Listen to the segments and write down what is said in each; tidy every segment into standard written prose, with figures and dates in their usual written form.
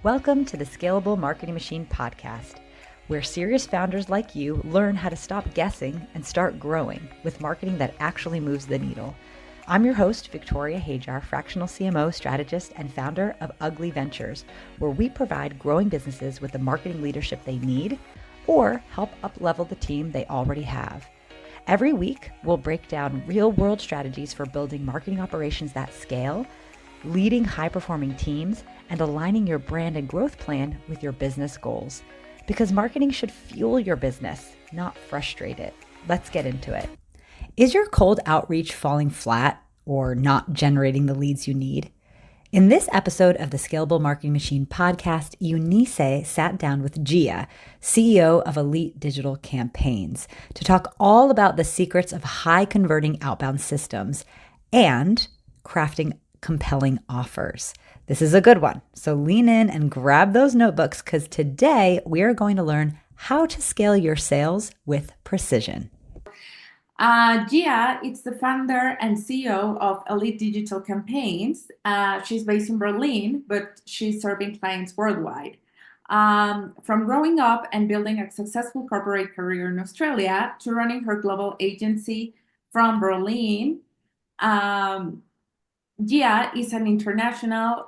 Welcome to the Scalable Marketing Machine Podcast, where serious founders like you learn how to stop guessing and start growing with marketing that actually moves the needle. I'm your host, Victoria Hajar, fractional CMO, strategist, and founder of Ugly Ventures, where we provide growing businesses with the marketing leadership they need or help up-level the team they already have. Every week, we'll break down real-world strategies for building marketing operations that scale, leading high-performing teams, and aligning your brand and growth plan with your business goals. Because marketing should fuel your business, not frustrate it. Let's get into it. Is your cold outreach falling flat or not generating the leads you need? In this episode of the Scalable Marketing Machine Podcast, Eunice sat down with Gia, CEO of Elite Digital Campaigns, to talk all about the secrets of high-converting outbound systems and crafting compelling offers. This is a good one, so lean in and grab those notebooks because today we are going to learn how to scale your sales with precision. Gia is the founder and CEO of Elite Digital Campaigns. She's based in Berlin, but she's serving clients worldwide. From growing up and building a successful corporate career in Australia to running her global agency from Berlin, Gia is as international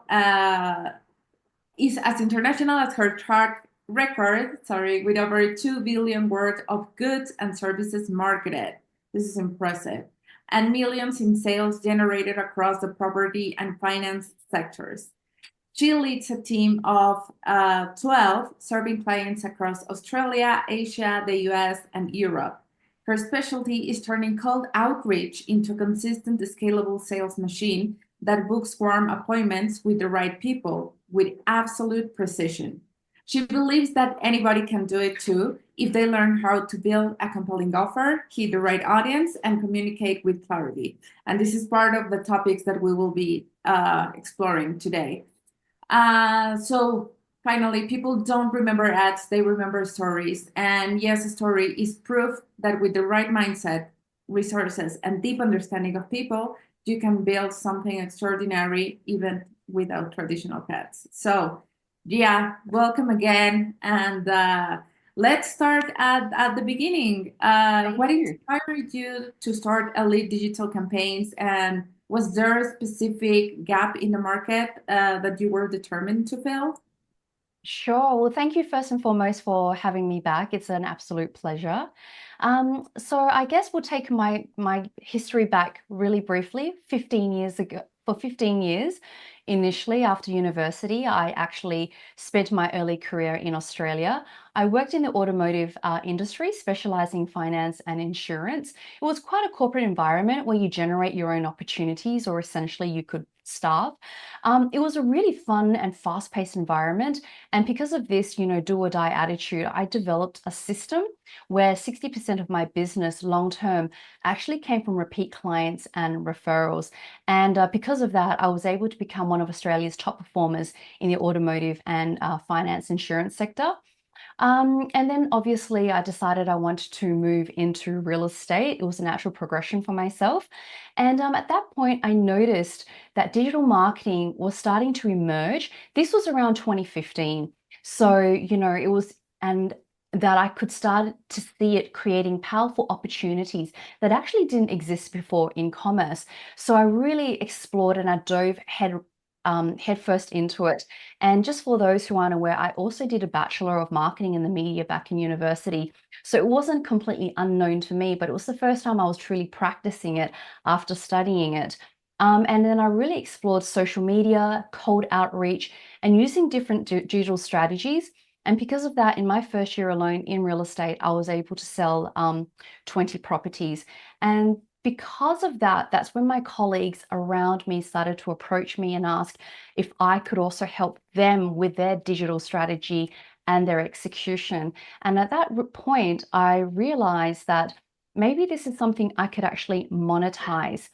as her track record, with over 2 billion worth of goods and services marketed. This is impressive. And millions in sales generated across the property and finance sectors. She leads a team of 12 serving clients across Australia, Asia, the US, and Europe. Her specialty is turning cold outreach into a consistent, scalable sales machine that books warm appointments with the right people with absolute precision. She believes that anybody can do it too if they learn how to build a compelling offer, hit the right audience, and communicate with clarity. And this is part of the topics that we will be exploring today. So finally, people don't remember ads, they remember stories. And yes, a story is proof that with the right mindset, resources, and deep understanding of people, you can build something extraordinary even without traditional paths. So Gia, welcome again. And let's start at the beginning. What inspired you to start Elite Digital Campaigns? And was there a specific gap in the market that you were determined to fill? Sure. Well, thank you first and foremost for having me back. It's an absolute pleasure. So I guess we'll take my history back really briefly. 15 years ago, for 15 years, initially after university, I actually spent my early career in Australia. I worked in the automotive industry, specializing in finance and insurance. It was quite a corporate environment where you generate your own opportunities, or essentially you could staff. It was a really fun and fast-paced environment. And because of this, do or die attitude, I developed a system where 60% of my business long-term actually came from repeat clients and referrals. And because of that, I was able to become one of Australia's top performers in the automotive and finance insurance sector. And then obviously I decided I wanted to move into real estate. It was a natural progression for myself. And at that point, I noticed that digital marketing was starting to emerge. This was around 2015. So, it was, and that I could start to see it creating powerful opportunities that actually didn't exist before in commerce. So I really explored and I dove headfirst into it. And just for those who aren't aware, I also did a Bachelor of Marketing in the Media back in university. So it wasn't completely unknown to me, but it was the first time I was truly practicing it after studying it. And then I really explored social media, cold outreach, and using different digital strategies. And because of that, in my first year alone in real estate, I was able to sell 20 properties. And because of that, that's when my colleagues around me started to approach me and ask if I could also help them with their digital strategy and their execution. And at that point, I realized that maybe this is something I could actually monetize.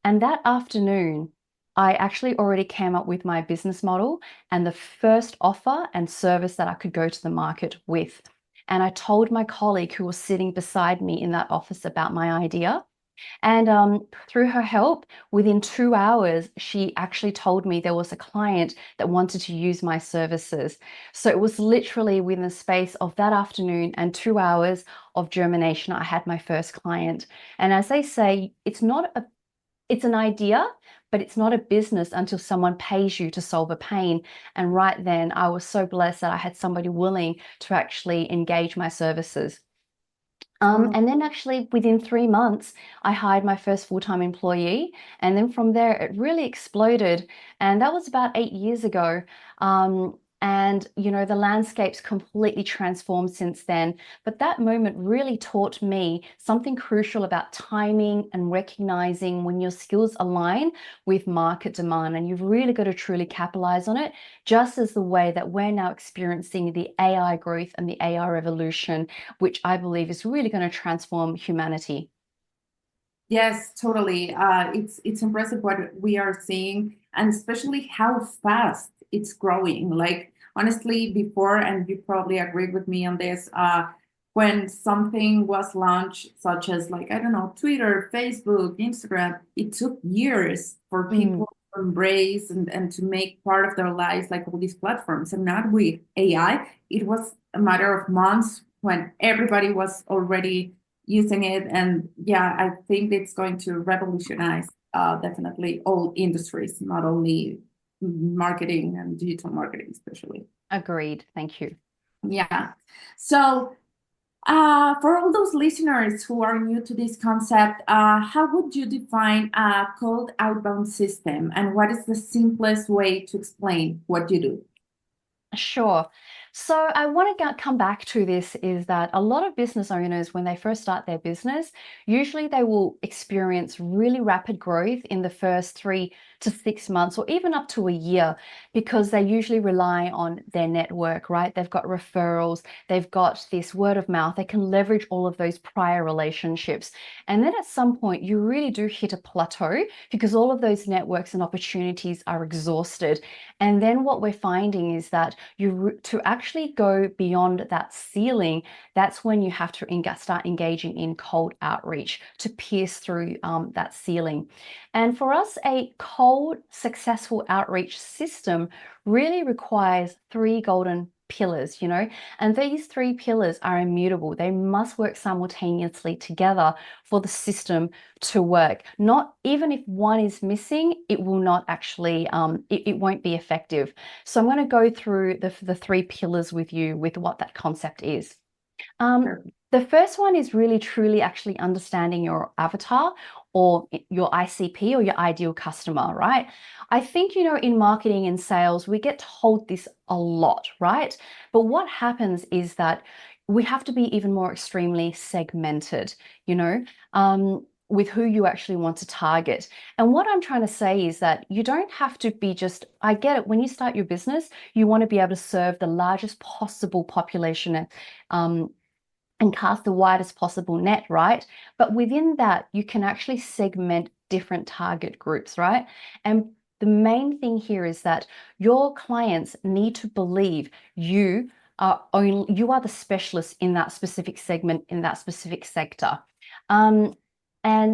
And that afternoon, I actually already came up with my business model and the first offer and service that I could go to the market with. And I told my colleague who was sitting beside me in that office about my idea. And through her help, within 2 hours, she actually told me there was a client that wanted to use my services. So it was literally within the space of that afternoon and 2 hours of germination, I had my first client. And as they say, it's an idea, but it's not a business until someone pays you to solve a pain. And right then, I was so blessed that I had somebody willing to actually engage my services. And then actually within 3 months, I hired my first full-time employee. And then from there, it really exploded. And that was about 8 years ago. And, the landscape's completely transformed since then. But that moment really taught me something crucial about timing and recognizing when your skills align with market demand. And you've really got to truly capitalize on it, just as the way that we're now experiencing the AI growth and the AI revolution, which I believe is really going to transform humanity. Yes, totally. It's impressive what we are seeing, and especially how fast it's growing. Like honestly, before, and you probably agreed with me on this, when something was launched, such as like, I don't know, Twitter, Facebook, Instagram, it took years for people to embrace and to make part of their lives like all these platforms. And now with AI, it was a matter of months when everybody was already using it. And yeah, I think it's going to revolutionize definitely all industries, not only marketing and digital marketing, especially. Agreed. Thank you. Yeah. So for all those listeners who are new to this concept, how would you define a cold outbound system, and what is the simplest way to explain what you do? Sure. So I want to come back to this is that a lot of business owners, when they first start their business, usually they will experience really rapid growth in the first 3 to 6 months or even up to a year, because they usually rely on their network, right? They've got referrals, they've got this word of mouth, they can leverage all of those prior relationships. And then at some point, you really do hit a plateau because all of those networks and opportunities are exhausted. And then what we're finding is that to actually go beyond that ceiling, that's when you have to start engaging in cold outreach to pierce through that ceiling. And for us, a cold, successful outreach system really requires 3 golden pillars, and these 3 pillars are immutable. They must work simultaneously together for the system to work. Not even if one is missing, it will not actually, it won't be effective. So I'm going to go through the 3 pillars with you with what that concept is. Sure. The first one is really truly actually understanding your avatar or your ICP or your ideal customer, right? I think, in marketing and sales, we get told this a lot, right? But what happens is that we have to be even more extremely segmented, with who you actually want to target. And what I'm trying to say is that you don't have to be I get it, when you start your business, you want to be able to serve the largest possible population, and cast the widest possible net, right? But within that, you can actually segment different target groups, right? And the main thing here is that your clients need to believe you are the specialist in that specific segment, in that specific sector. And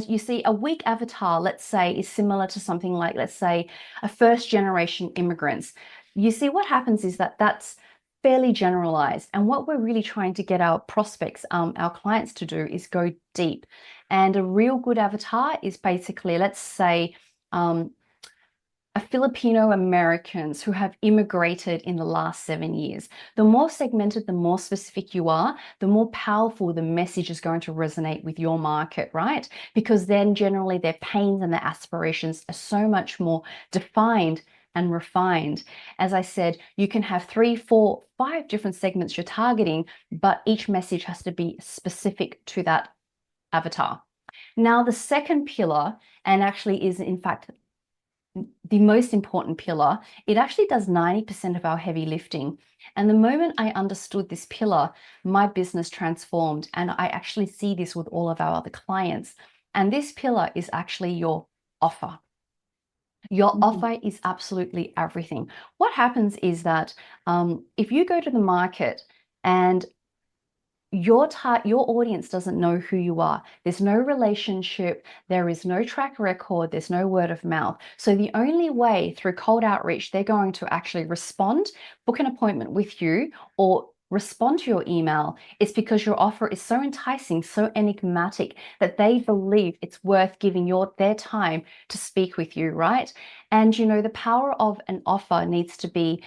you see, a weak avatar, let's say, is similar to something like, let's say, a first generation immigrants. You see, what happens is that that's fairly generalized. And what we're really trying to get our prospects, our clients to do is go deep. And a real good avatar is basically, let's say, a Filipino Americans who have immigrated in the last 7 years. The more segmented, the more specific you are, the more powerful the message is going to resonate with your market, right? Because then generally their pains and their aspirations are so much more defined and refined. As I said, you can have 3, 4, 5 different segments you're targeting, but each message has to be specific to that avatar. Now, the second pillar, and actually is in fact the most important pillar, it actually does 90% of our heavy lifting. And the moment I understood this pillar, my business transformed. And I actually see this with all of our other clients. And this pillar is actually your offer. Your offer is absolutely everything. What happens is that if you go to the market and your audience doesn't know who you are. There's no relationship, there is no track record, there's no word of mouth. So the only way through cold outreach they're going to actually respond, book an appointment with you, or respond to your email is because your offer is so enticing, so enigmatic, that they believe it's worth giving their time to speak with you, right? And you know, the power of an offer needs to be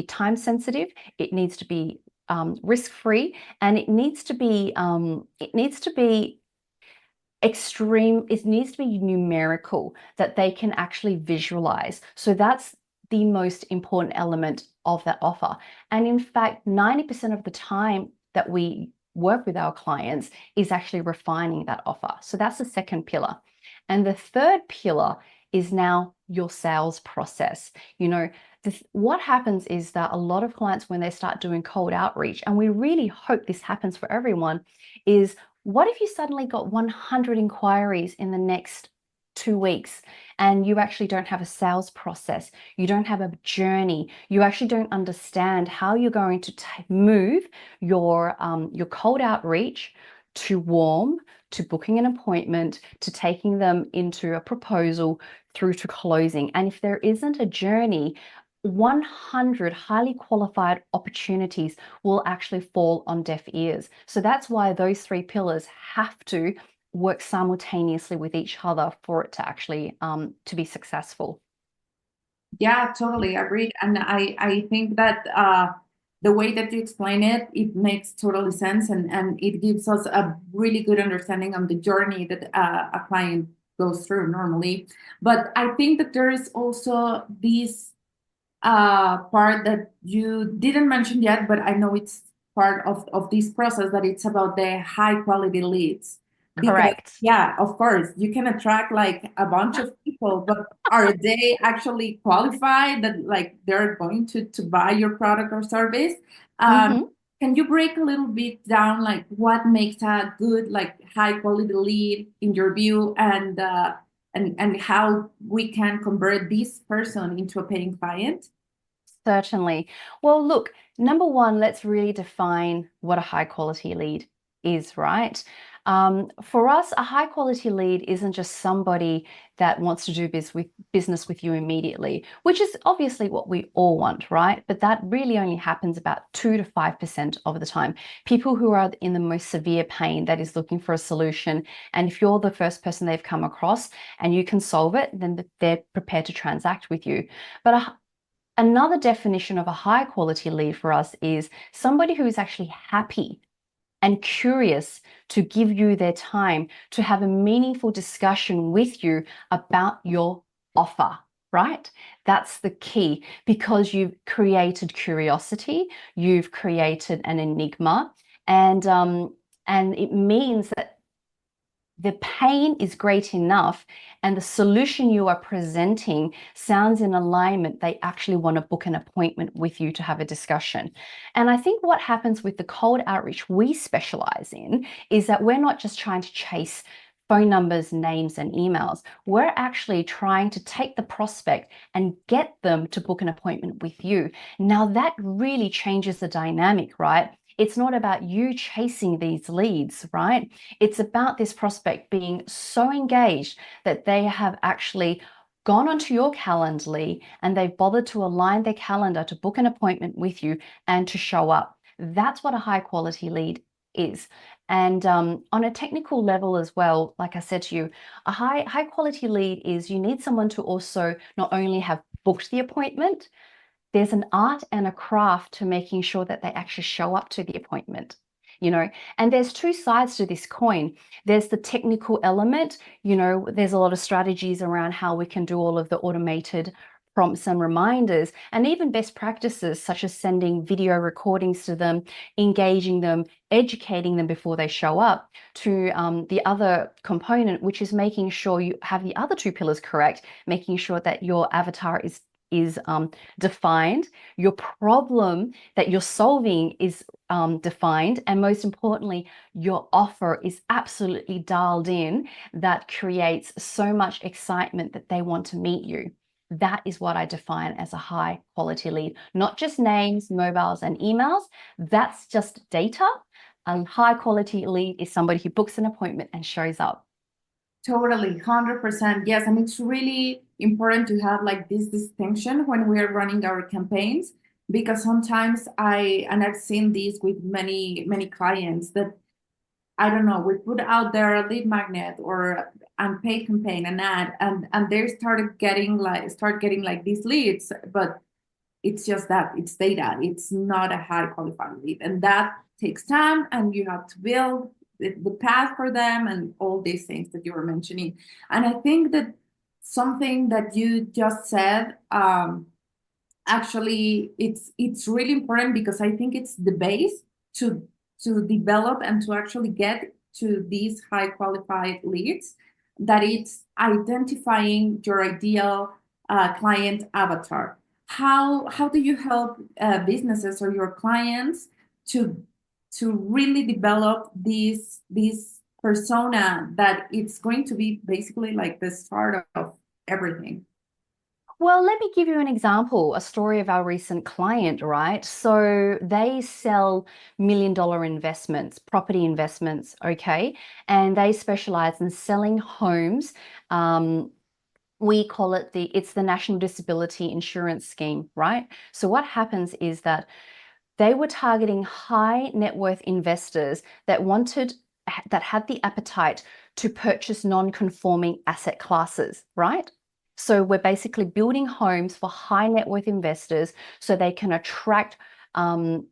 time sensitive, it needs to be risk-free, and it needs to be extreme. It needs to be numerical, that they can actually visualize. So that's the most important element of that offer. And in fact, 90% of the time that we work with our clients is actually refining that offer. So that's the second pillar. And the third pillar is now your sales process. You know, what happens is that a lot of clients, when they start doing cold outreach, and we really hope this happens for everyone, is what if you suddenly got 100 inquiries in the next 2 weeks and you actually don't have a sales process, you don't have a journey, you actually don't understand how you're going to move your cold outreach to warm, to booking an appointment, to taking them into a proposal, through to closing. And if there isn't a journey, 100 highly qualified opportunities will actually fall on deaf ears. So that's why those three pillars have to work simultaneously with each other for it to actually to be successful. Yeah, totally agreed. And I think that the way that you explain it, it makes totally sense, and it gives us a really good understanding of the journey that a client goes through normally. But I think that there is also this part that you didn't mention yet, but I know it's part of this process, that it's about the high quality leads. Because Correct. yeah, of course, you can attract like a bunch of people, but are they actually qualified that like they're going to buy your product or service? Mm-hmm. Can you break a little bit down like what makes a good like high quality lead in your view, and how we can convert this person into a paying client? Certainly. Well, look, number one, let's really define what a high quality lead is, right? For us, a high quality lead isn't just somebody that wants to do business with you immediately, which is obviously what we all want, right? But that really only happens about 2 to 5% of the time. People who are in the most severe pain, that is looking for a solution. And if you're the first person they've come across and you can solve it, then they're prepared to transact with you. But another definition of a high quality lead for us is somebody who is actually happy and curious to give you their time to have a meaningful discussion with you about your offer, right? That's the key, because you've created curiosity, you've created an enigma, and it means that the pain is great enough and the solution you are presenting sounds in alignment. They actually want to book an appointment with you to have a discussion. And I think what happens with the cold outreach we specialize in is that we're not just trying to chase phone numbers, names, and emails. We're actually trying to take the prospect and get them to book an appointment with you. Now that really changes the dynamic, right? It's not about you chasing these leads, right? It's about this prospect being so engaged that they have actually gone onto your Calendly and they've bothered to align their calendar to book an appointment with you and to show up. That's what a high quality lead is. And on a technical level as well, like I said to you, a high quality lead is you need someone to also not only have booked the appointment, there's an art and a craft to making sure that they actually show up to the appointment, you know. And there's two sides to this coin. There's the technical element, you know, there's a lot of strategies around how we can do all of the automated prompts and reminders, and even best practices such as sending video recordings to them, engaging them, educating them before they show up, to the other component, which is making sure you have the other two pillars correct, making sure that your avatar is defined, your problem that you're solving is defined, and most importantly, your offer is absolutely dialed in, that creates so much excitement that they want to meet you. That is what I define as a high quality lead, not just names, mobiles, and emails. That's just data. A high quality lead is somebody who books an appointment and shows up. Totally, 100%. Yes, and it's really important to have like this distinction when we are running our campaigns, because sometimes I've seen this with many clients that, I don't know, we put out there a lead magnet or an paid campaign, an ad, and they start getting like these leads, but it's just that it's data. It's not a high qualified lead, and that takes time, and you have to build the path for them and all these things that you were mentioning. And I think that something that you just said, actually, it's really important, because I think it's the base to develop and to actually get to these high qualified leads, that it's identifying your ideal client avatar. How do you help businesses or your clients to really develop this persona that it's going to be basically like the start of everything? Well, let me give you an example, a story of our recent client, right? So they sell $1 million investments, property investments, okay? And they specialize in selling homes. We call it it's the National Disability Insurance Scheme, right? So what happens is that they were targeting high net worth investors that had the appetite to purchase non-conforming asset classes, right? So we're basically building homes for high net worth investors so they can attract I'm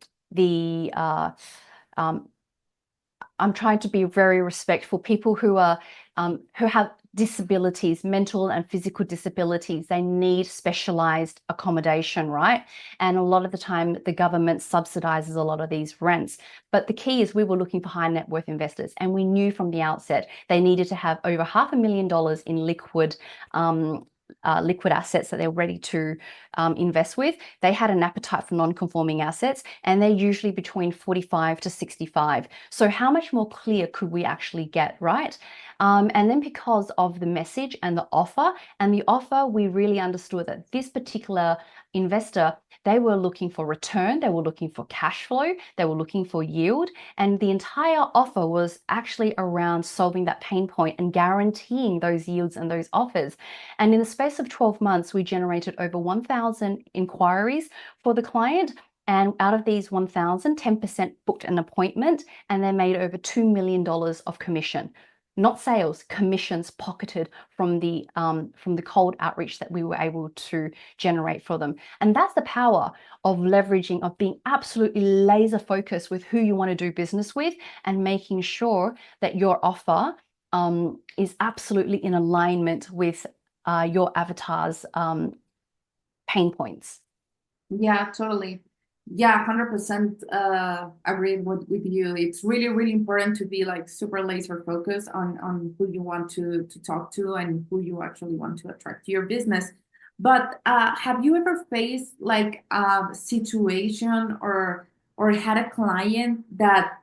trying to be very respectful, people who have disabilities, mental and physical disabilities. They need specialized accommodation, right? And a lot of the time the government subsidizes a lot of these rents. But the key is we were looking for high net worth investors, and we knew from the outset they needed to have over $500,000 in liquid assets that they're ready to invest with. They had an appetite for non-conforming assets, and they're usually between 45 to 65. So how much more clear could we actually get, right? And then because of the message and the offer, we really understood that this particular investor, they were looking for return, they were looking for cash flow, they were looking for yield, and the entire offer was actually around solving that pain point and guaranteeing those yields and those offers. And in the space of 12 months, we generated over 1,000 inquiries for the client. And out of these 1,000, 10% booked an appointment, and they made over $2 million of commission. Not sales, commissions pocketed from the cold outreach that we were able to generate for them. And that's the power of leveraging, of being absolutely laser focused with who you want to do business with, and making sure that your offer is absolutely in alignment with your avatar's pain points. Yeah, totally. Yeah, 100% agree with you. It's really, really important to be like super laser focused on who you want to talk to and who you actually want to attract to your business. But have you ever faced like a situation or had a client that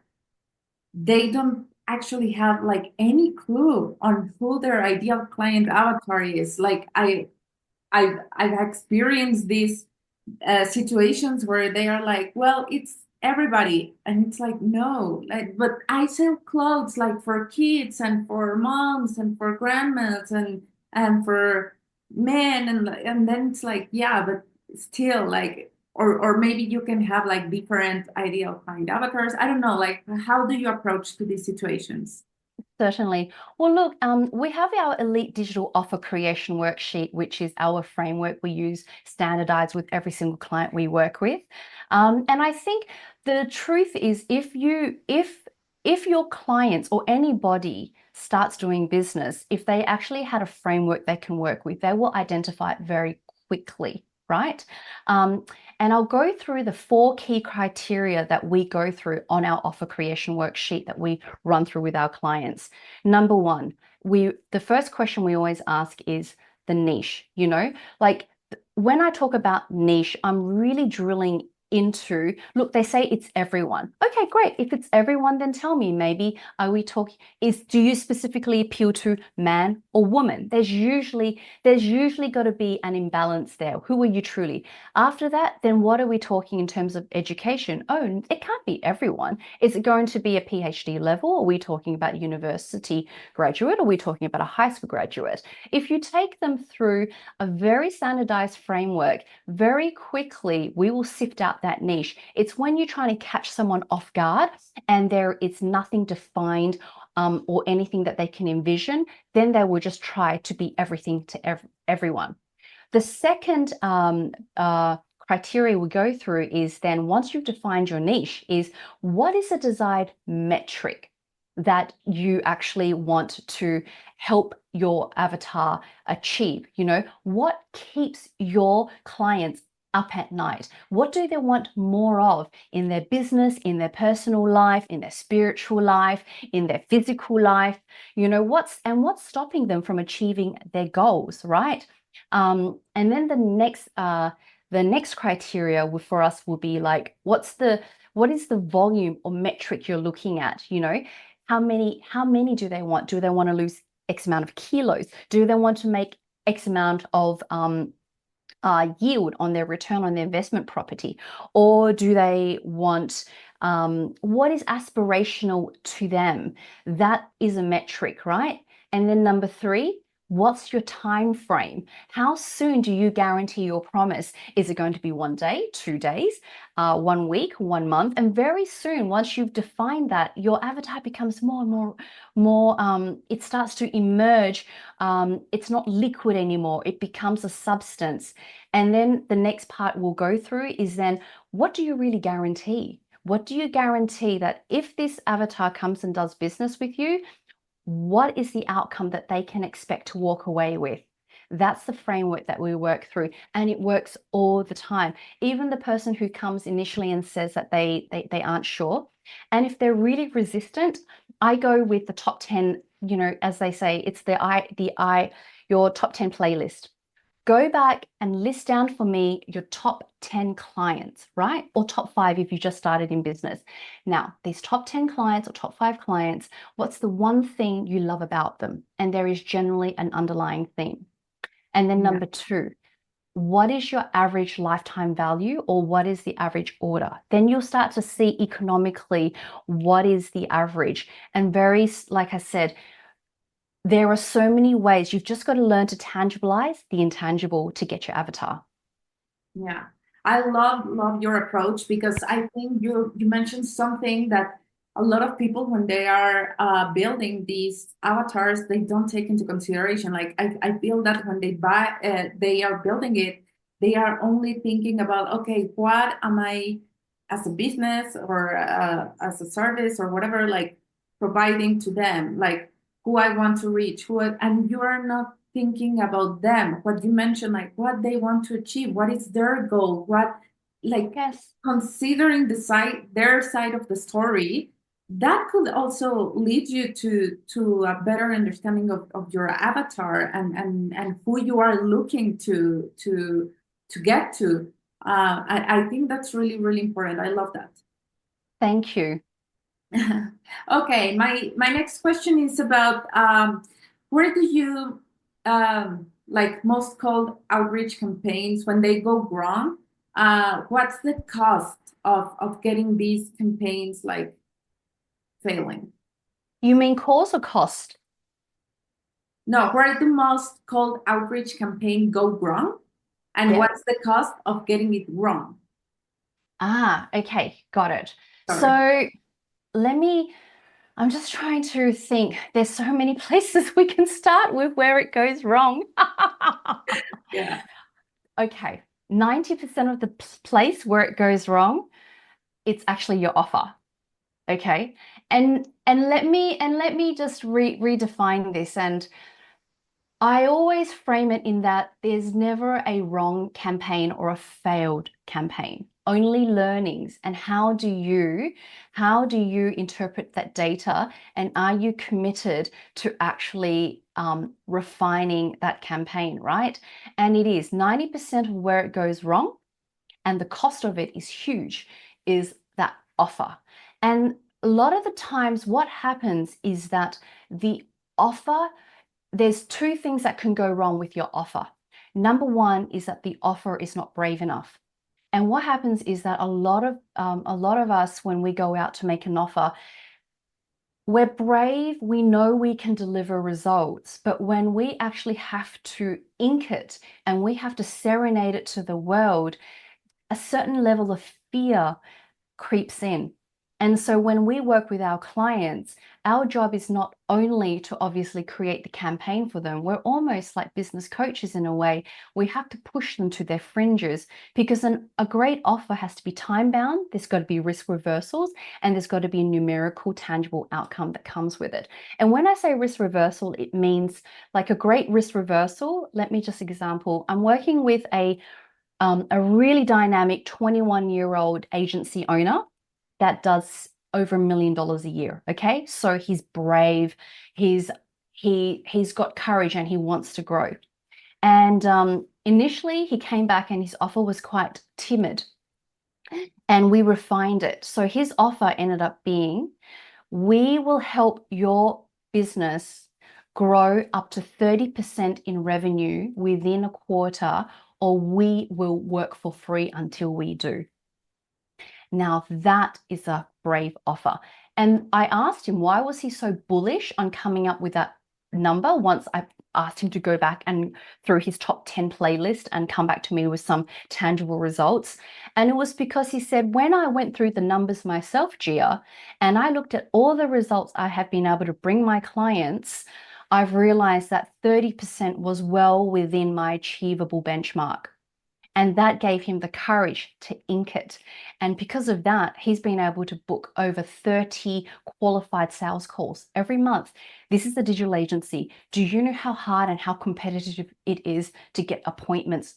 they don't actually have like any clue on who their ideal client avatar is? Like I've experienced these situations where they are like, well, it's everybody, and it's like, no, like, but I sell clothes like for kids and for moms and for grandmas and for men, and then it's like, yeah, but still like, or maybe you can have like different ideal client avatars. I don't know, like, how do you approach to these situations? Certainly. Well, look, we have our Elite Digital Offer Creation Worksheet, which is our framework we use standardized with every single client we work with. And I think the truth is, if your clients or anybody starts doing business, if they actually had a framework they can work with, they will identify it very quickly, right? And I'll go through the 4 key criteria that we go through on our offer creation worksheet that we run through with our clients. Number 1, the first question we always ask is the niche. You know, like when I talk about niche, I'm really drilling into, look, they say it's everyone. Okay, great. If it's everyone, then tell me, maybe are we talking, do you specifically appeal to man or woman? There's usually got to be an imbalance there. Who are you truly? After that, then what are we talking in terms of education? Oh, it can't be everyone. Is it going to be a PhD level? Are we talking about university graduate? Or are we talking about a high school graduate? If you take them through a very standardized framework, very quickly we will sift out that niche. It's when you're trying to catch someone off guard and it's nothing defined or anything that they can envision, then they will just try to be everything to everyone. The second criteria we go through is then, once you've defined your niche, is what is the desired metric that you actually want to help your avatar achieve? You know, what keeps your clients up at night? What do they want more of in their business, in their personal life, in their spiritual life, in their physical life? You know, what's stopping them from achieving their goals, right? And then the next criteria for us will be like, what is the volume or metric you're looking at? You know, how many do they want? Do they want to lose X amount of kilos? Do they want to make X amount of yield on their return on their investment property? Or do they want, what is aspirational to them? That is a metric, right? And then number 3, what's your time frame? How soon do you guarantee your promise? Is it going to be 1 day, 2 days, 1 week, 1 month? And very soon, once you've defined that, your avatar becomes more and more, it starts to emerge. It's not liquid anymore. It becomes a substance. And then the next part we'll go through is then, what do you really guarantee? What do you guarantee that if this avatar comes and does business with you, what is the outcome that they can expect to walk away with? That's the framework that we work through, and it works all the time. Even the person who comes initially and says that they aren't sure, and if they're really resistant, I go with the top 10, you know, as they say, it's your top 10 playlist. Go back and list down for me your top 10 clients, right? Or top 5 if you just started in business. Now, these top 10 clients or top 5 clients, what's the one thing you love about them? And there is generally an underlying theme. And then number 2, what is your average lifetime value, or what is the average order? Then you'll start to see economically what is the average. And like I said, there are so many ways. You've just got to learn to tangibilize the intangible to get your avatar. Yeah, I love your approach, because I think you mentioned something that a lot of people, when they are building these avatars, they don't take into consideration. Like I feel that when they are building it, they are only thinking about, okay, what am I as a business or as a service or whatever, like providing to them, like who I want to reach, and you are not thinking about them, what you mentioned, like what they want to achieve, what is their goal, Yes. considering their side of the story. That could also lead you to a better understanding of your avatar and who you are looking to get to. I think that's really, really important. I love that. Thank you. Okay, my next question is about where do you like most cold outreach campaigns, when they go wrong? What's the cost of getting these campaigns like failing? You mean cause or cost? No, where the most cold outreach campaign go wrong, and what's the cost of getting it wrong? Okay, got it. Sorry. So I'm just trying to think. There's so many places we can start with where it goes wrong. Yeah. Okay, 90% of the place where it goes wrong, it's actually your offer. Okay, and let me just redefine this. And I always frame it in that there's never a wrong campaign or a failed campaign, only learnings. And how do you interpret that data, and are you committed to actually refining that campaign, right? And it is 90% of where it goes wrong. and the cost of it is huge, is that offer. And a lot of the times what happens is that the offer, there's two things that can go wrong with your offer. Number one is that the offer is not brave enough. And what happens is that a lot of us, when we go out to make an offer, we're brave, we know we can deliver results, but when we actually have to ink it and we have to serenade it to the world, a certain level of fear creeps in. And so when we work with our clients, our job is not only to obviously create the campaign for them, we're almost like business coaches in a way. We have to push them to their fringes, because a great offer has to be time bound, there's got to be risk reversals, and there's got to be a numerical, tangible outcome that comes with it. And when I say risk reversal, it means like a great risk reversal. Let me just example. I'm working with a really dynamic 21-year-old agency owner that does over $1 million a year. Okay, so he's brave, he's got courage, and he wants to grow. And initially, he came back and his offer was quite timid, and we refined it. So his offer ended up being, we will help your business grow up to 30% in revenue within a quarter, or we will work for free until we do. Now, that is a brave offer. And I asked him, why was he so bullish on coming up with that number once I asked him to go back and through his top 10 playlist and come back to me with some tangible results. And it was because he said, when I went through the numbers myself, Gia, and I looked at all the results I have been able to bring my clients, I've realized that 30% was well within my achievable benchmark. And that gave him the courage to ink it. And because of that, he's been able to book over 30 qualified sales calls every month. This is a digital agency. Do you know how hard and how competitive it is to get appointments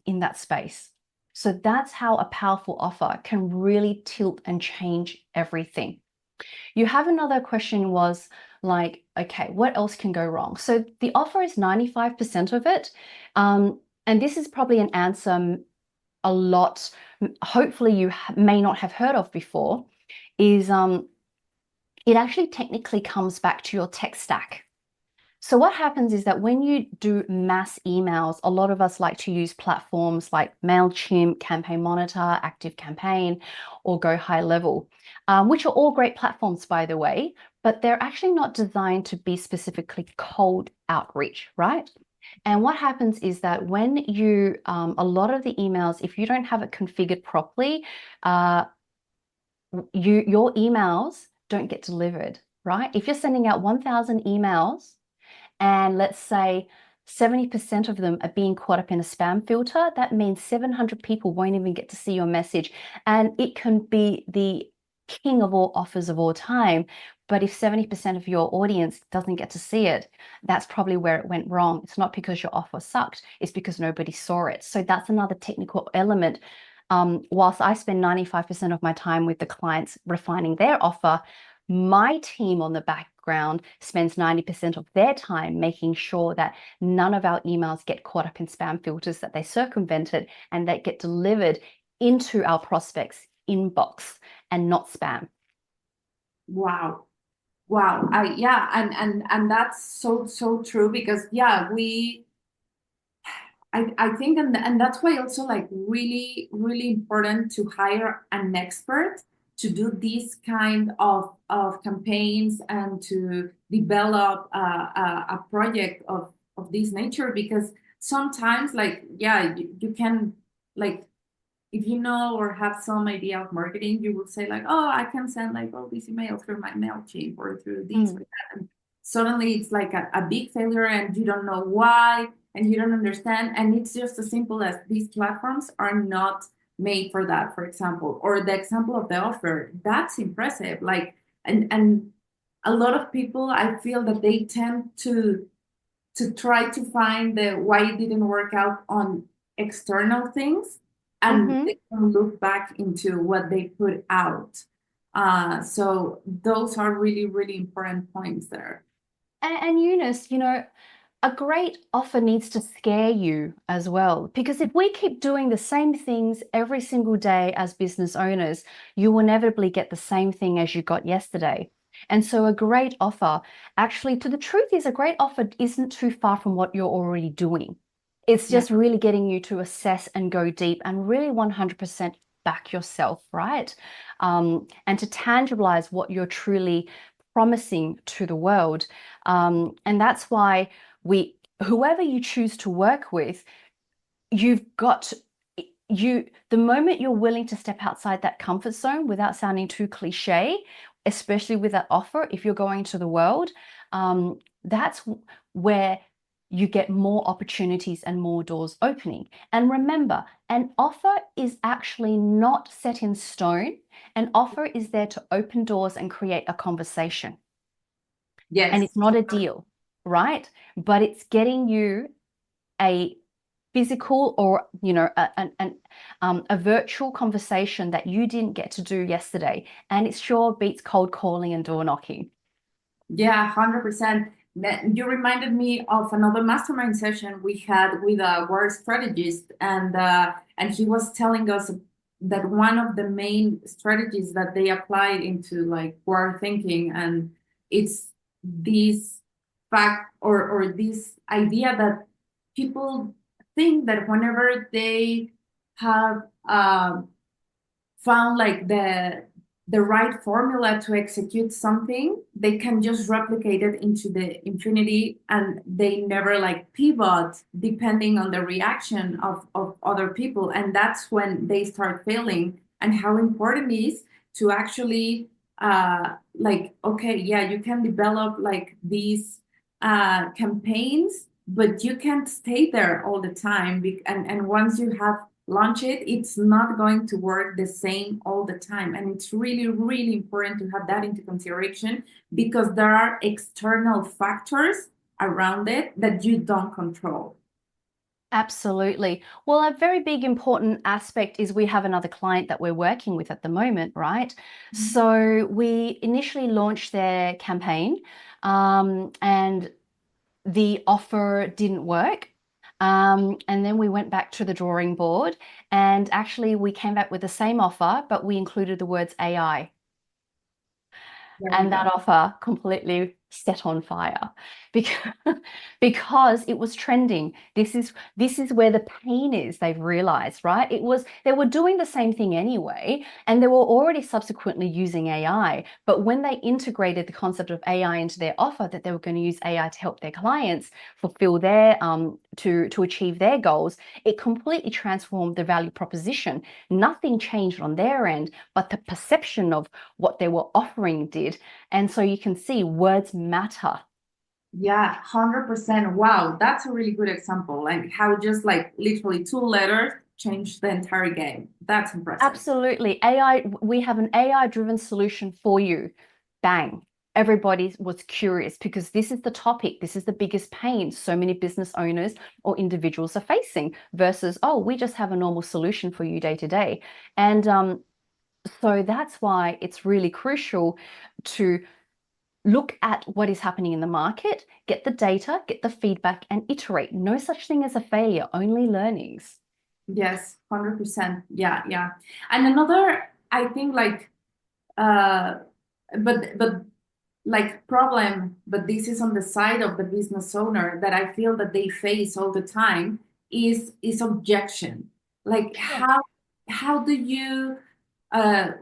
in that space? So that's how a powerful offer can really tilt and change everything. You have another question was like, okay, what else can go wrong? So the offer is 95% of it. And this is probably an answer a lot, hopefully you may not have heard of before, is it actually technically comes back to your tech stack. So what happens is that when you do mass emails, a lot of us like to use platforms like MailChimp, Campaign Monitor, Active Campaign, or Go High Level, which are all great platforms, by the way, but they're actually not designed to be specifically cold outreach, right? And what happens is that when you, a lot of the emails, if you don't have it configured properly, your emails don't get delivered, right? If you're sending out 1,000 emails and let's say 70% of them are being caught up in a spam filter, that means 700 people won't even get to see your message. And it can be the king of all offers of all time. But if 70% of your audience doesn't get to see it, that's probably where it went wrong. It's not because your offer sucked, it's because nobody saw it. So that's another technical element. Whilst I spend 95% of my time with the clients refining their offer, my team on the background spends 90% of their time making sure that none of our emails get caught up in spam filters, that they circumvent it, and that get delivered into our prospects' inbox and not spam. Wow. And that's so true, because I think, and that's why also like really important to hire an expert to do these kind of campaigns and to develop a project of this nature, because sometimes like you can, like, if you know or have some idea of marketing, you will say like, oh, I can send like all these emails through my MailChimp or through this or that. And suddenly it's like a big failure and you don't know why and you don't understand. And it's just as simple as these platforms are not made for that, for example, or the example of the offer. That's impressive. Like, and a lot of people, I feel that they tend to try to find the why it didn't work out on external things, and they can look back into what they put out. So those are really important points there. And Eunice, you know, A great offer needs to scare you as well, because if we keep doing the same things every single day as business owners, you will inevitably get the same thing as you got yesterday. And so a great offer, actually, to the truth is, a great offer isn't too far from what you're already doing. It's Yeah. just really getting you to assess and go deep and really 100% back yourself, right? And to tangibilize what you're truly promising to the world. And that's why whoever you choose to work with, you've got the moment you're willing to step outside that comfort zone without sounding too cliche, especially with that offer, if you're going to the world, that's where you get more opportunities and more doors opening. And remember, an offer is actually not set in stone. An offer is there to open doors and create a conversation. And Yes. it's not a deal, right? But it's getting you a physical or a virtual conversation that you didn't get to do yesterday, and it sure beats cold calling and door knocking. Yeah, 100%. You reminded me of another mastermind session we had with a word strategist, and he was telling us that one of the main strategies that they applied into like word thinking, and it's this fact or this idea that people think that whenever they have found like the right formula to execute something, they can just replicate it into the infinity, and they never like pivot depending on the reaction of other people. And that's when they start failing, and how important it is to actually like, okay, yeah, you can develop like these campaigns, but you can't stay there all the time. And once you have launch it, it's not going to work the same all the time. And it's really, really important to have that into consideration, because there are external factors around it that you don't control. Absolutely. Well, a very big important aspect is we have another client that we're working with at the moment, right? So we initially launched their campaign, and the offer didn't work. And then we went back to the drawing board, and actually we came back with the same offer, but we included the words AI. And that offer completely set on fire because, because it was trending. This is where the pain is, they've realized, right? They were doing the same thing anyway, and they were already subsequently using AI. But when they integrated the concept of AI into their offer, that they were going to use AI to help their clients fulfill their to achieve their goals, it completely transformed the value proposition. Nothing changed on their end, but the perception of what they were offering did. And so you can see words matter. Yeah, 100%. Wow, that's a really good example. Like how just like literally 2 letters change the entire game. That's impressive. Absolutely. We have an AI-driven solution for you. Bang. Everybody was curious because this is the topic. This is the biggest pain so many business owners or individuals are facing versus, oh, we just have a normal solution for you day to day. And so that's why it's really crucial to look at what is happening in the market, get the data, get the feedback, and iterate. No such thing as a failure, only learnings. Yes, 100%. Yeah, yeah. And another, I think like, but like problem, but this is on the side of the business owner that I feel that they face all the time is objection. Like how do you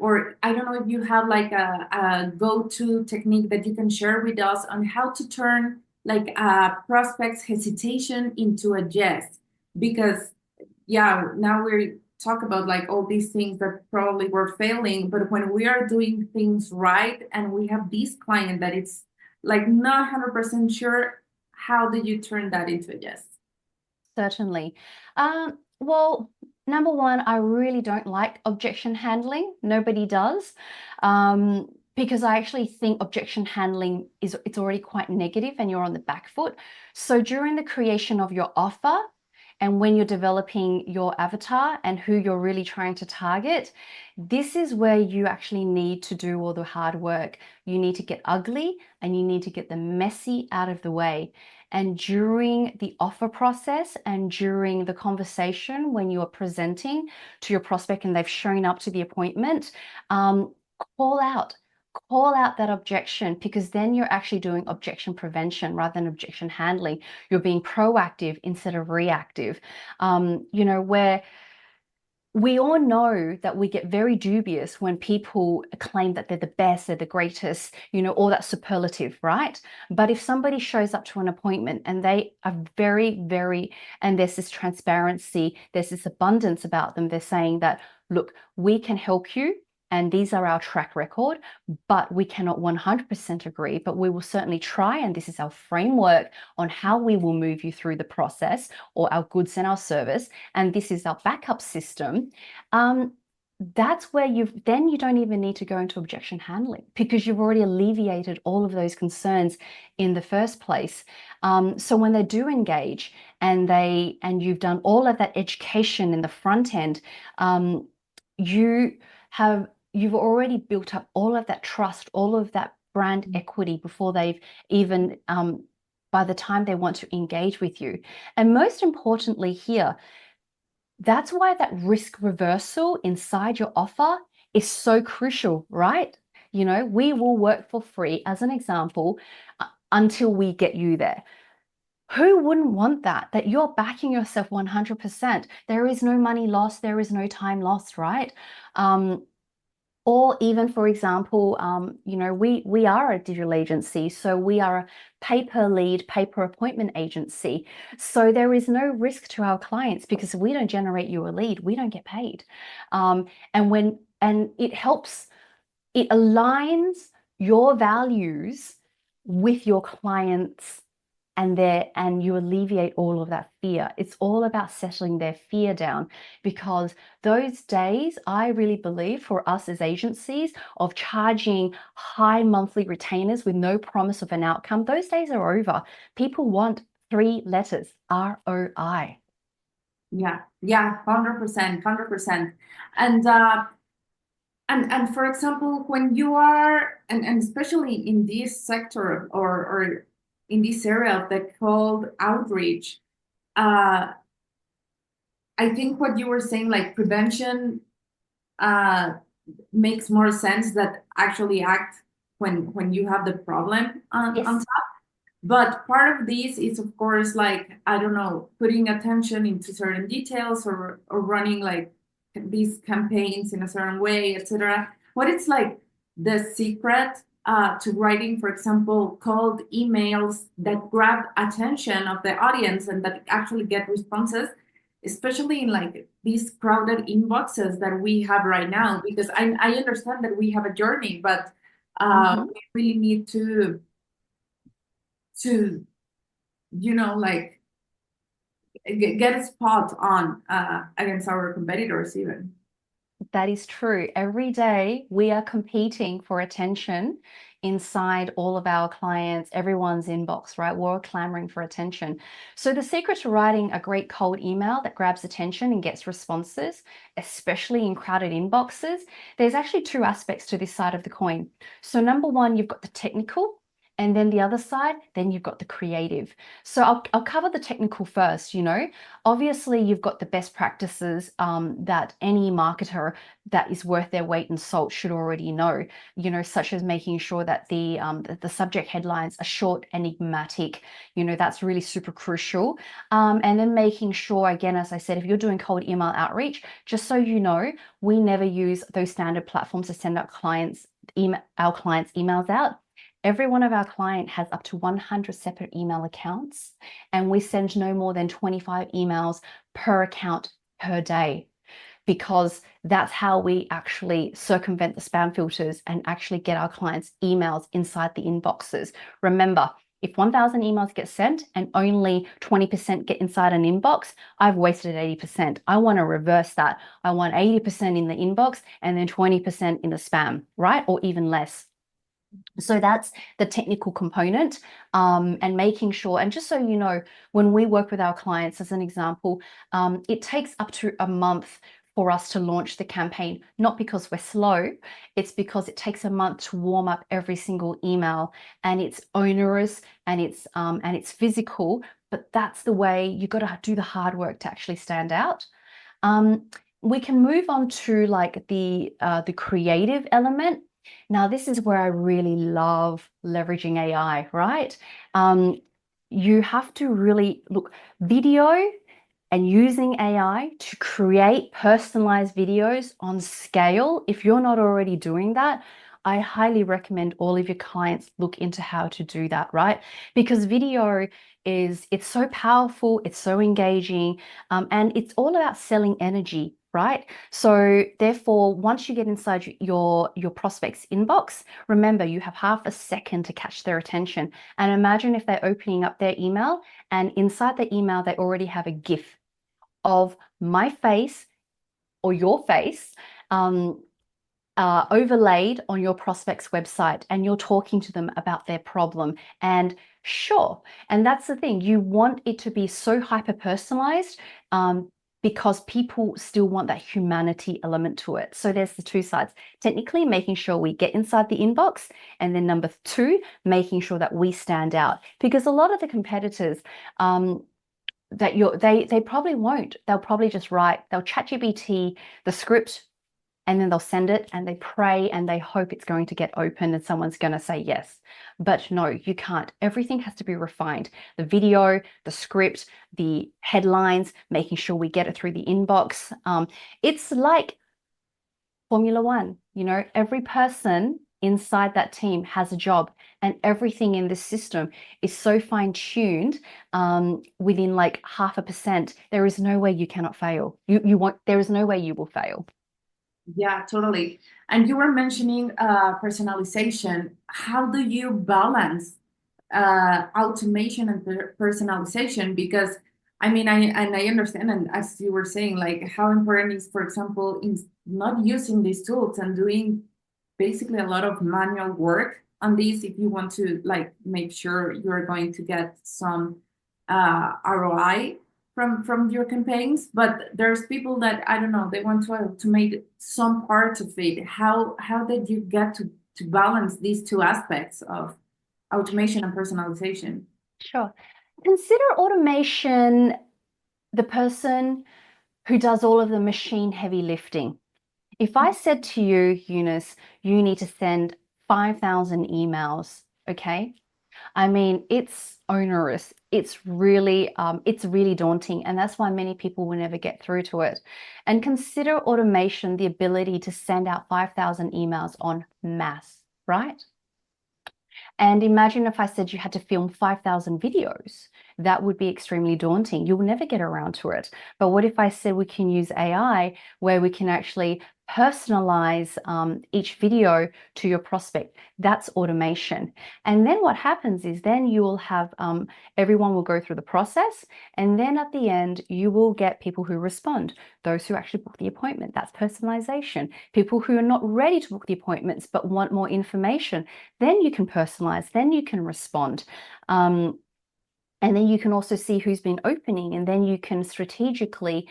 or I don't know if you have like a go-to technique that you can share with us on how to turn like a prospect's hesitation into a yes. Because yeah, now we're talk about like all these things that probably were failing, but when we are doing things right and we have this client that it's like not 100% sure, how do you turn that into a yes? Certainly. Well, number one, I really don't like objection handling. Nobody does. Because I actually think objection handling it's already quite negative and you're on the back foot. So during the creation of your offer and when you're developing your avatar and who you're really trying to target, this is where you actually need to do all the hard work. You need to get ugly and you need to get the messy out of the way. And during the offer process and during the conversation, when you are presenting to your prospect and they've shown up to the appointment, call out that objection, because then you're actually doing objection prevention rather than objection handling. You're being proactive instead of reactive. Where we all know that we get very dubious when people claim that they're the best, they're the greatest, all that superlative, right? But if somebody shows up to an appointment and they are very, very, and there's this transparency, there's this abundance about them, they're saying that, look, we can help you, and these are our track record, but we cannot 100% agree, but we will certainly try. And this is our framework on how we will move you through the process, or our goods and our service. And this is our backup system. That's where you don't even need to go into objection handling, because you've already alleviated all of those concerns in the first place. So when they do engage and you've done all of that education in the front end, you've already built up all of that trust, all of that brand equity before they've even, by the time they want to engage with you. And most importantly here, that's why that risk reversal inside your offer is so crucial, right? We will work for free, as an example, until we get you there. Who wouldn't want that? That you're backing yourself 100%. There is no money lost. There is no time lost, right? Or even, for example, we are a digital agency, so we are a pay-per-lead, pay-per-appointment agency. So there is no risk to our clients, because if we don't generate you a lead, we don't get paid. And it helps, it aligns your values with your clients, and you alleviate all of that fear. It's all about settling their fear down, because those days, I really believe, for us as agencies of charging high monthly retainers with no promise of an outcome, those days are over. People want 3 letters, ROI. Yeah, 100%. And for example, when you are, and especially in this sector or in this area of the cold outreach, I think what you were saying, like prevention, makes more sense that actually act when you have the problem on top. But part of this is, of course, like, I don't know, putting attention into certain details, or running like these campaigns in a certain way, etc. What is like the secret to writing, for example, cold emails that grab attention of the audience and that actually get responses, especially in like these crowded inboxes that we have right now? Because I understand that we have a journey, but we really need to like get a spot on against our competitors even. That is true. Every day we are competing for attention inside all of our clients, everyone's inbox, right? We're all clamoring for attention. So the secret to writing a great cold email that grabs attention and gets responses, especially in crowded inboxes, there's actually 2 aspects to this side of the coin. So number 1, you've got the technical, and then the other side, then you've got the creative. So I'll cover the technical first. Obviously you've got the best practices that any marketer that is worth their weight in salt should already know, such as making sure that the subject headlines are short, enigmatic. That's really super crucial. And then making sure, again, as I said, if you're doing cold email outreach, just so you know, we never use those standard platforms to send our clients' emails out. Every one of our clients has up to 100 separate email accounts, and we send no more than 25 emails per account per day, because that's how we actually circumvent the spam filters and actually get our clients' emails inside the inboxes. Remember, if 1,000 emails get sent and only 20% get inside an inbox, I've wasted 80%. I want to reverse that. I want 80% in the inbox and then 20% in the spam, right? Or even less. So that's the technical component, and making sure, and just so you know, when we work with our clients, as an example, it takes up to a month for us to launch the campaign, not because we're slow, it's because it takes a month to warm up every single email, and it's onerous and it's physical, but that's the way you got to do the hard work to actually stand out. We can move on to like the creative element. Now, this is where I really love leveraging AI, right? You have to really look video and using AI to create personalized videos on scale. If you're not already doing that, I highly recommend all of your clients look into how to do that, right? Because video it's so powerful, it's so engaging, and it's all about selling energy, right? So therefore, once you get inside your prospect's inbox, remember you have half a second to catch their attention. And imagine if they're opening up their email and inside the email, they already have a GIF of my face or your face overlaid on your prospect's website, and you're talking to them about their problem. And sure, and that's the thing, you want it to be so hyper personalized because people still want that humanity element to it. So there's the two sides. Technically, making sure we get inside the inbox, and then number two, making sure that we stand out. Because a lot of the competitors they probably won't. They'll probably just they'll ChatGPT the script, and then they'll send it and they pray and they hope it's going to get open and someone's going to say yes. But no, you can't. Everything has to be refined. The video, the script, the headlines, making sure we get it through the inbox. It's like Formula One, every person inside that team has a job, and everything in this system is so fine-tuned within like 0.5%. There is no way you cannot fail. There is no way you will fail. Yeah, totally. And you were mentioning personalization. How do you balance automation and personalization? Because I mean, I understand, and as you were saying, like how important is, for example, in not using these tools and doing basically a lot of manual work on these if you want to like make sure you're going to get some ROI from your campaigns. But there's people that, I don't know, they want to automate some part of it. How did you get to balance these two aspects of automation and personalization? Sure. Consider automation the person who does all of the machine heavy lifting. If I said to you, Eunice, you need to send 5,000 emails, okay? I mean, it's onerous. It's really daunting, and that's why many people will never get through to it. And consider automation the ability to send out 5,000 emails en masse, right? And imagine if I said you had to film 5,000 videos. That would be extremely daunting. You'll never get around to it. But what if I said we can use AI where we can actually personalize each video to your prospect? That's automation. And then what happens is then you will have everyone will go through the process, and then at the end you will get people who respond, those who actually book the appointment. That's personalization. People who are not ready to book the appointments but want more information, then you can personalize, then you can respond. And then you can also see who's been opening, and then you can strategically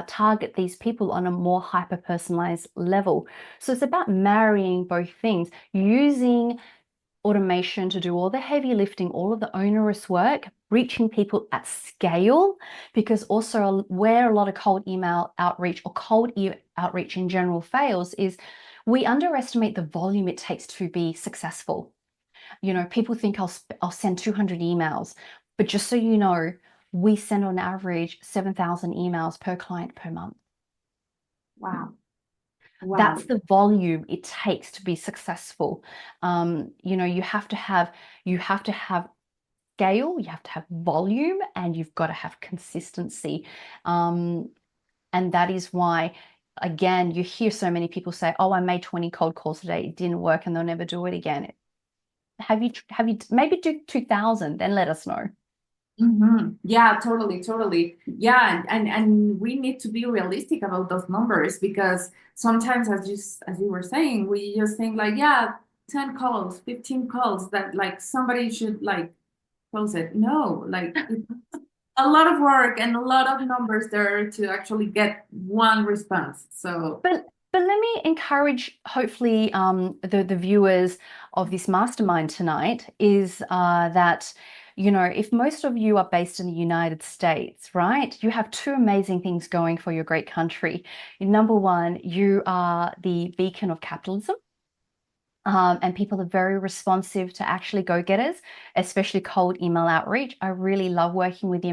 target these people on a more hyper-personalized level. So it's about marrying both things, using automation to do all the heavy lifting, all of the onerous work, reaching people at scale, because also where a lot of cold email outreach or cold outreach in general fails is we underestimate the volume it takes to be successful. People think I'll send 200 emails. But just so you know, we send on average 7,000 emails per client per month. Wow. That's the volume it takes to be successful. You have to have scale, you have to have volume, and you've got to have consistency. And that is why, again, you hear so many people say, "Oh, I made 20 cold calls today. It didn't work, and they'll never do it again." Have you maybe do 2,000? Then let us know. Mm-hmm. Yeah, totally. Yeah, and we need to be realistic about those numbers, because sometimes, as you were saying, we just think like, yeah, 10 calls, 15 calls, that like somebody should like close it. No, like a lot of work and a lot of numbers there to actually get one response. So But let me encourage, hopefully, the viewers of this mastermind tonight is that, you know, if most of you are based in the United States, right, you have two amazing things going for your great country. Number one, you are the beacon of capitalism. And people are very responsive to actually go-getters, especially cold email outreach. I really love working with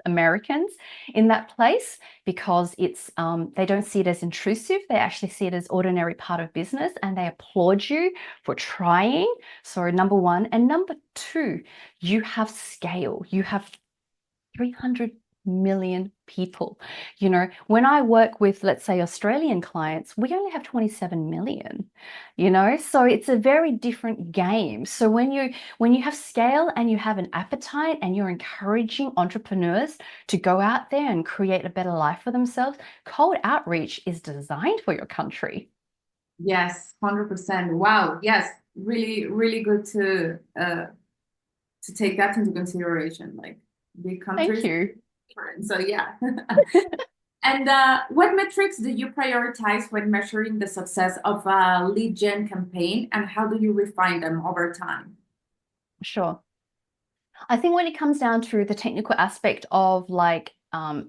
Americans in that place because it's they don't see it as intrusive. They actually see it as ordinary part of business, and they applaud you for trying. So number one. And number two, you have scale. You have 300 million people. You know, when I work with, let's say, Australian clients, we only have 27 million, you know, so it's a very different game. So when you have scale and you have an appetite and you're encouraging entrepreneurs to go out there and create a better life for themselves, cold outreach is designed for your country. yes, 100%. Wow. Yes, really, really good to take that into consideration. Like big countries. Thank you. So yeah. And what metrics do you prioritize when measuring the success of a lead gen campaign, and how do you refine them over time? Sure. I think when it comes down to the technical aspect of like,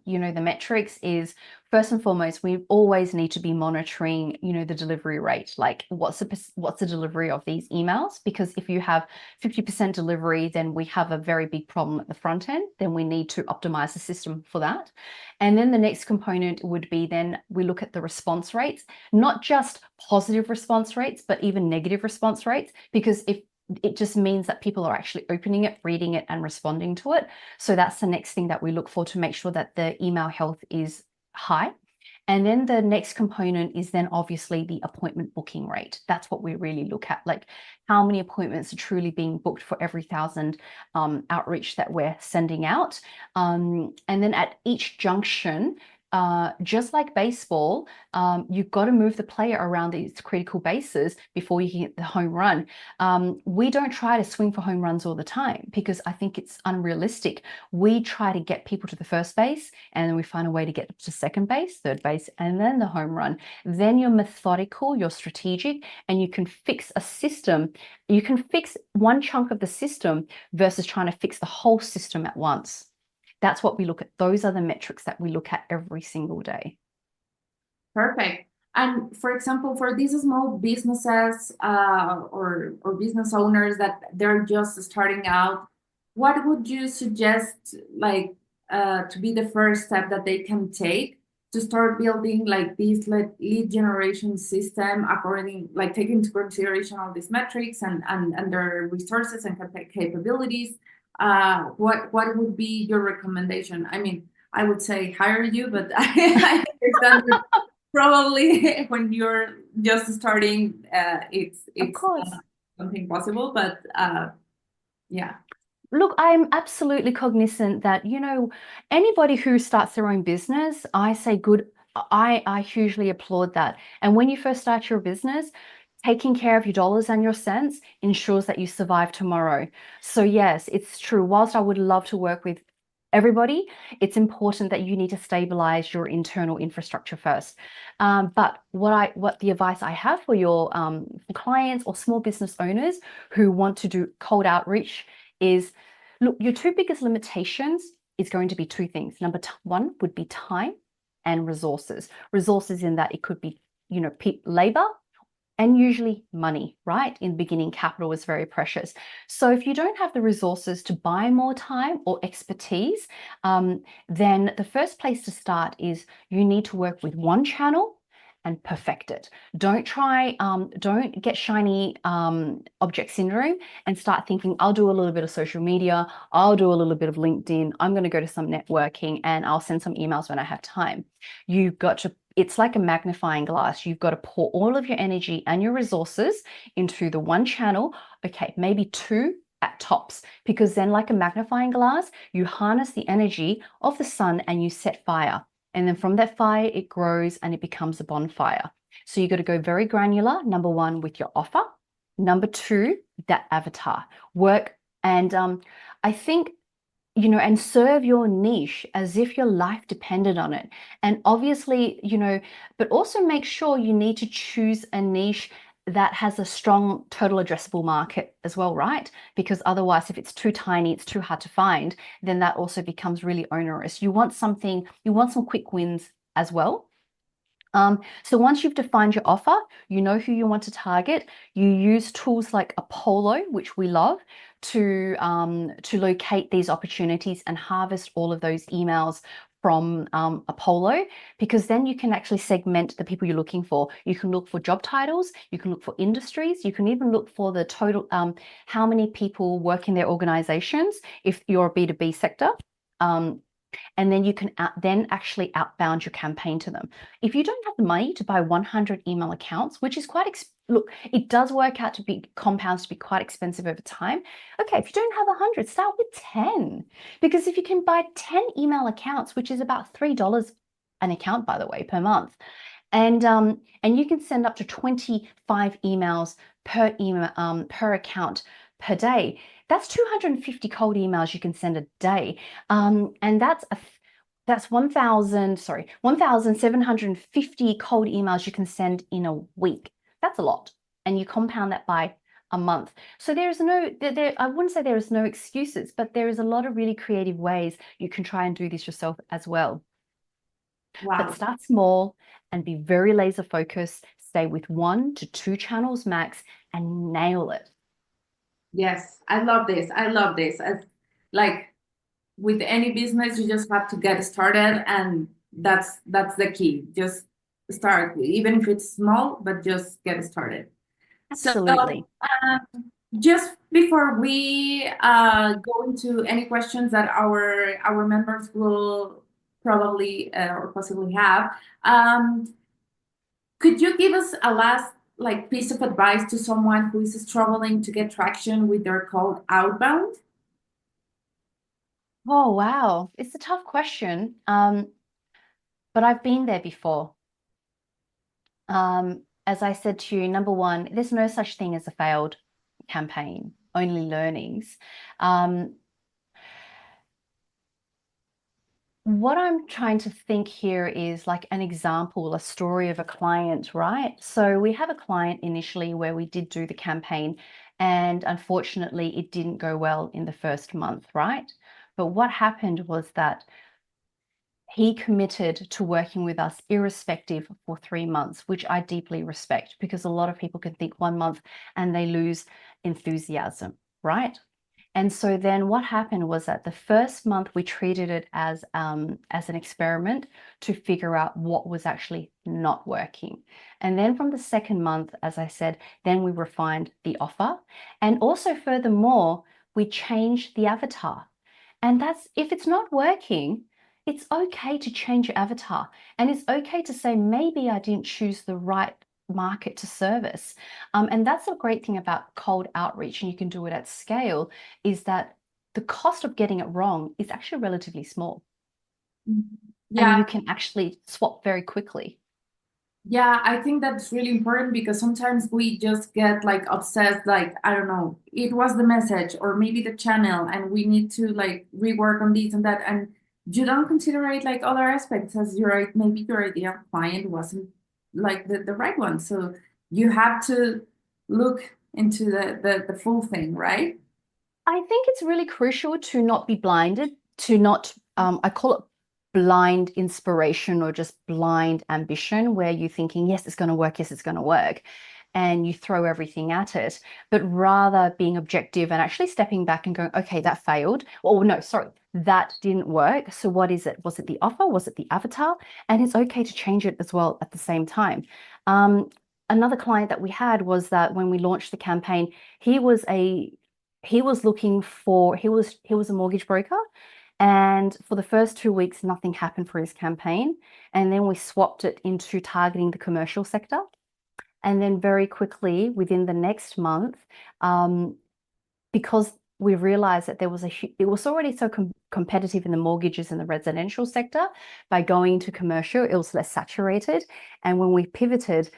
you know, the metrics is first and foremost, we always need to be monitoring, you know, the delivery rate, like what's the delivery of these emails? Because if you have 50% delivery, then we have a very big problem at the front end. Then we need to optimize the system for that. And then the next component would be then we look at the response rates, not just positive response rates, but even negative response rates, because if it just means that people are actually opening it, reading it, and responding to it. So that's the next thing that we look for to make sure that the email health is high. And then the next component is then obviously the appointment booking rate. That's what we really look at, like how many appointments are truly being booked for every 1,000 outreach that we're sending out. And then at each junction, just like baseball, you've got to move the player around these critical bases before you can hit the home run. We don't try to swing for home runs all the time because I think it's unrealistic. We try to get people to the first base, and then we find a way to get to second base, third base, and then the home run. Then you're methodical, you're strategic, and you can fix a system. You can fix one chunk of the system versus trying to fix the whole system at once. That's what we look at. Those are the metrics that we look at every single day. Perfect. And for example, for these small businesses or business owners that they're just starting out, what would you suggest like to be the first step that they can take to start building like this lead generation system according, like taking into consideration all these metrics and their resources and capabilities? What would be your recommendation? I mean, I would say hire you, but I understand that probably when you're just starting, it's Of course. something possible, but yeah. Look, I'm absolutely cognizant that, you know, anybody who starts their own business, I say good. I hugely applaud that. And when you first start your business, taking care of your dollars and your cents ensures that you survive tomorrow. So yes, it's true. Whilst I would love to work with everybody, it's important that you need to stabilize your internal infrastructure first. But what the advice I have for your for clients or small business owners who want to do cold outreach is, look, your two biggest limitations is going to be two things. Number one would be time and resources. Resources in that it could be, you know, labor and usually money, right? In the beginning, capital is very precious. So if you don't have the resources to buy more time or expertise, then the first place to start is you need to work with one channel and perfect it. Don't get shiny object syndrome and start thinking, I'll do a little bit of social media, I'll do a little bit of LinkedIn, I'm going to go to some networking and I'll send some emails when I have time. You've got to, it's like a magnifying glass. You've got to pour all of your energy and your resources into the one channel, okay, maybe two at tops, because then like a magnifying glass, you harness the energy of the sun and you set fire. And then from that fire, it grows and it becomes a bonfire. So you've got to go very granular, number one, with your offer. Number two, that avatar work. And I think and serve your niche as if your life depended on it. And obviously, but also make sure you need to choose a niche that has a strong total addressable market as well, right? Because otherwise, if it's too tiny, it's too hard to find, then that also becomes really onerous. You want some quick wins as well. So once you've defined your offer, you know who you want to target, you use tools like Apollo, which we love, to locate these opportunities and harvest all of those emails from Apollo, because then you can actually segment the people you're looking for. You can look for job titles, you can look for industries, you can even look for the total, how many people work in their organizations if you're a B2B sector. And then you can actually outbound your campaign to them. If you don't have the money to buy 100 email accounts, which is look, it does work out to be compounds to be quite expensive over time. Okay, if you don't have 100, start with 10. Because if you can buy 10 email accounts, which is about $3 an account, by the way, per month, and you can send up to 25 emails per email per account per day. That's 250 cold emails you can send a day. And that's 1,750 cold emails you can send in a week. That's a lot. And you compound that by a month. So I wouldn't say there is no excuses, but there is a lot of really creative ways you can try and do this yourself as well. Wow. But start small and be very laser focused. Stay with 1 to 2 channels max and nail it. Yes, I love this. I love this. Like with any business, you just have to get started, and that's the key. Just start, even if it's small, but just get started. Absolutely. So, just before we go into any questions that our members will probably or possibly have, could you give us a last piece of advice to someone who is struggling to get traction with their cold outbound? Oh, wow. It's a tough question. But I've been there before. As I said to you, number one, there's no such thing as a failed campaign, only learnings. What I'm trying to think here is like an example, a story of a client, right? So we have a client initially where we did do the campaign, and unfortunately it didn't go well in the first month, right? But what happened was that he committed to working with us irrespective for 3 months, which I deeply respect, because a lot of people can think 1 month and they lose enthusiasm, right? And so then what happened was that the first month we treated it as an experiment to figure out what was actually not working. And then from the second month, as I said, then we refined the offer. And also furthermore, we changed the avatar. And if it's not working, it's okay to change your avatar. And it's okay to say, maybe I didn't choose the right market to service. And that's a great thing about cold outreach, and you can do it at scale, is that the cost of getting it wrong is actually relatively small. Yeah. And you can actually swap very quickly. Yeah, I think that's really important, because sometimes we just get obsessed, I don't know, it was the message or maybe the channel, and we need to rework on this and that, and you don't consider other aspects, as maybe your ideal client wasn't the right one. So you have to look into the full thing, right? I think it's really crucial to not be blinded, to not, I call it blind inspiration or just blind ambition, where you're thinking, yes, it's going to work, yes, it's going to work, and you throw everything at it, but rather being objective and actually stepping back and going, okay, that failed. Oh, no, sorry, that didn't work. So what is it? Was it the offer? Was it the avatar? And it's okay to change it as well at the same time. Another client that we had was that when we launched the campaign, he was a mortgage broker. And for the first 2 weeks, nothing happened for his campaign. And then we swapped it into targeting the commercial sector. And then very quickly, within the next month, because we realized that it was already so competitive in the mortgages and the residential sector, by going to commercial, it was less saturated. And when we pivoted,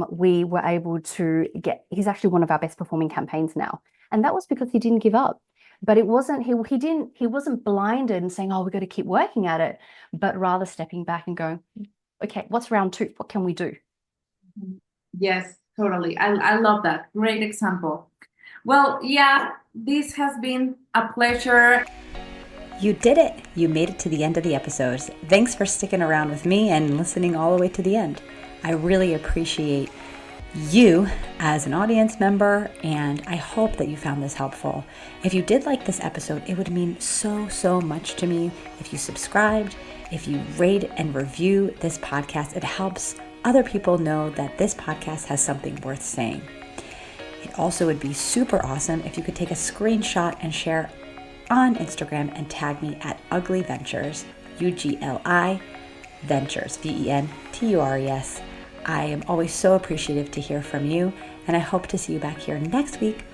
we were able to he's actually one of our best performing campaigns now. And that was because he didn't give up. But it wasn't, he wasn't blinded and saying, oh, we've got to keep working at it, but rather stepping back and going, okay, what's round 2? What can we do? Yes, totally. I love that. Great example. Well, yeah, this has been a pleasure. You did it. You made it to the end of the episode. Thanks for sticking around with me and listening all the way to the end. I really appreciate you as an audience member, and I hope that you found this helpful. If you did like this episode, it would mean so much to me if you subscribed, if you rate and review this podcast. It helps other people know that this podcast has something worth saying. It also would be super awesome if you could take a screenshot and share on Instagram and tag me at Ugly Ventures, UGLI Ventures, VENTURES. I am always so appreciative to hear from you, and I hope to see you back here next week